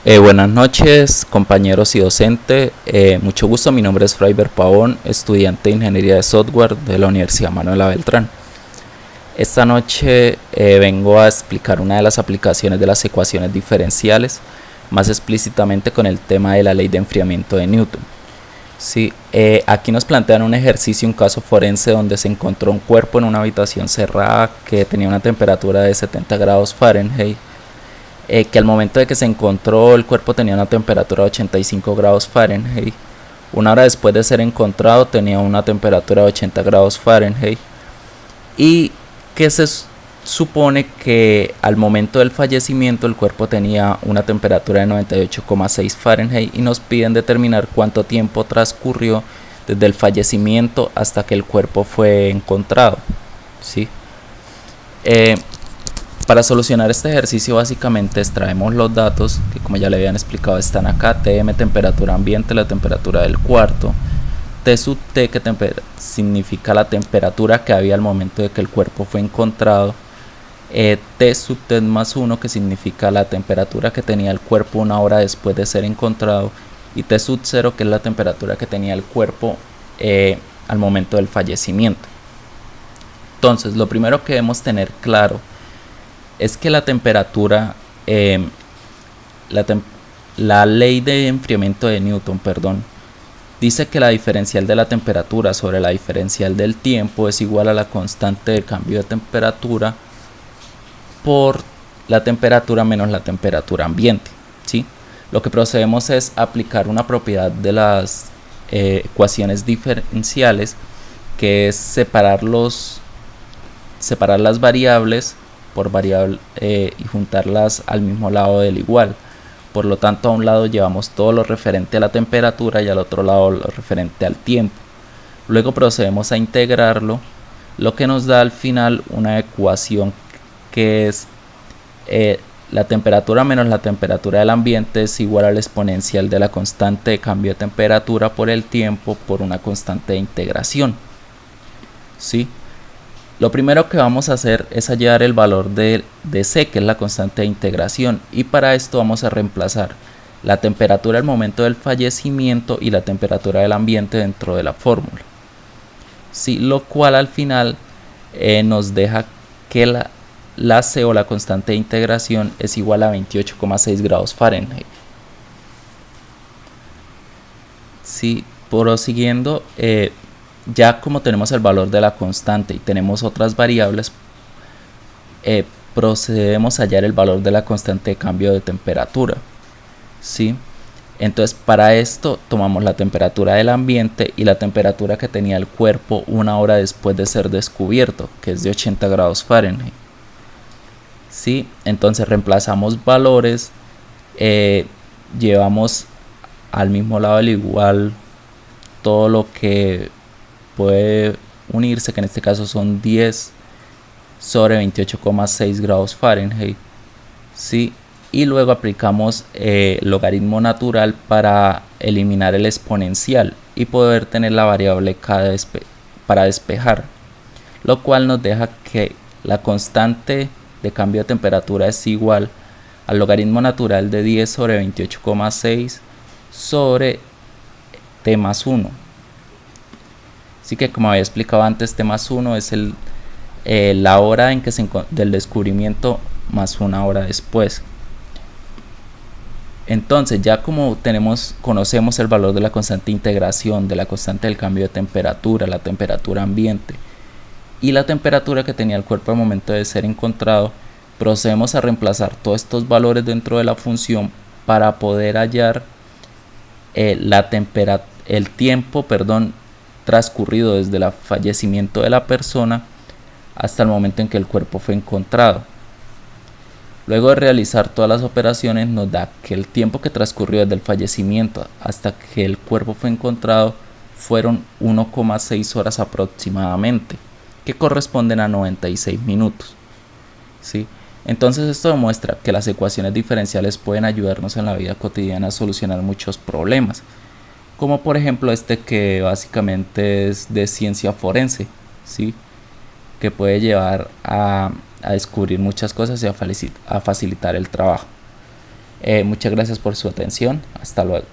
Buenas noches, compañeros y docente. Mucho gusto, mi nombre es Fraiber Pavón, estudiante de Ingeniería de Software de la Universidad Manuela Beltrán. Esta noche vengo a explicar una de las aplicaciones de las ecuaciones diferenciales, más explícitamente con el tema de la ley de enfriamiento de Newton. Sí, aquí nos plantean un ejercicio, un caso forense donde se encontró un cuerpo en una habitación cerrada que tenía una temperatura de 70 grados Fahrenheit, que al momento de que se encontró el cuerpo tenía una temperatura de 85 grados Fahrenheit. Una hora después de ser encontrado tenía una temperatura de 80 grados Fahrenheit y que se supone que al momento del fallecimiento el cuerpo tenía una temperatura de 98,6 Fahrenheit y nos piden determinar cuánto tiempo transcurrió desde el fallecimiento hasta que el cuerpo fue encontrado. ¿Sí? Eh, para solucionar este ejercicio básicamente extraemos los datos que, como ya le habían explicado, están acá: Tm, temperatura ambiente, la temperatura del cuarto; T sub T, que significa la temperatura que había al momento de que el cuerpo fue encontrado; T sub T más 1, que significa la temperatura que tenía el cuerpo una hora después de ser encontrado; y T sub 0, que es la temperatura que tenía el cuerpo al momento del fallecimiento. Entonces, lo primero que debemos tener claro es que la temperatura, la ley de enfriamiento de Newton, dice que la diferencial de la temperatura sobre la diferencial del tiempo es igual a la constante de cambio de temperatura por la temperatura menos la temperatura ambiente. ¿Sí? Lo que procedemos es aplicar una propiedad de las ecuaciones diferenciales, que es separar las variables por variable y juntarlas al mismo lado del igual. Por lo tanto, a un lado llevamos todo lo referente a la temperatura y al otro lado lo referente al tiempo. Luego procedemos a integrarlo, lo que nos da al final una ecuación que es la temperatura menos la temperatura del ambiente es igual a la exponencial de la constante de cambio de temperatura por el tiempo por una constante de integración. ¿Sí? Lo primero que vamos a hacer es hallar el valor de C, que es la constante de integración, y para esto vamos a reemplazar la temperatura al momento del fallecimiento y la temperatura del ambiente dentro de la fórmula. Sí, lo cual al final nos deja que la C, o la constante de integración, es igual a 28,6 grados Fahrenheit. Sí, prosiguiendo, ya como tenemos el valor de la constante y tenemos otras variables, procedemos a hallar el valor de la constante de cambio de temperatura. ¿Sí? Entonces, para esto tomamos la temperatura del ambiente y la temperatura que tenía el cuerpo una hora después de ser descubierto, que es de 80 grados Fahrenheit. ¿Sí? Entonces reemplazamos valores, llevamos al mismo lado del igual todo lo que puede unirse, que en este caso son 10 sobre 28,6 grados Fahrenheit. ¿Sí? Y luego aplicamos logaritmo natural para eliminar el exponencial y poder tener la variable para despejar, lo cual nos deja que la constante de cambio de temperatura es igual al logaritmo natural de 10 sobre 28,6 sobre T más 1. Así que, como había explicado antes, T más 1 es la hora en que del descubrimiento más una hora después. Entonces, ya como conocemos el valor de la constante de integración, de la constante del cambio de temperatura, la temperatura ambiente y la temperatura que tenía el cuerpo al momento de ser encontrado, procedemos a reemplazar todos estos valores dentro de la función para poder hallar el tiempo transcurrido desde el fallecimiento de la persona hasta el momento en que el cuerpo fue encontrado. Luego de realizar todas las operaciones, nos da que el tiempo que transcurrió desde el fallecimiento hasta que el cuerpo fue encontrado fueron 1,6 horas aproximadamente, que corresponden a 96 minutos. ¿Sí? Entonces, esto demuestra que las ecuaciones diferenciales pueden ayudarnos en la vida cotidiana a solucionar muchos problemas, como por ejemplo que básicamente es de ciencia forense, ¿sí? Que puede llevar a descubrir muchas cosas y a facilitar el trabajo. Muchas gracias por su atención. Hasta luego.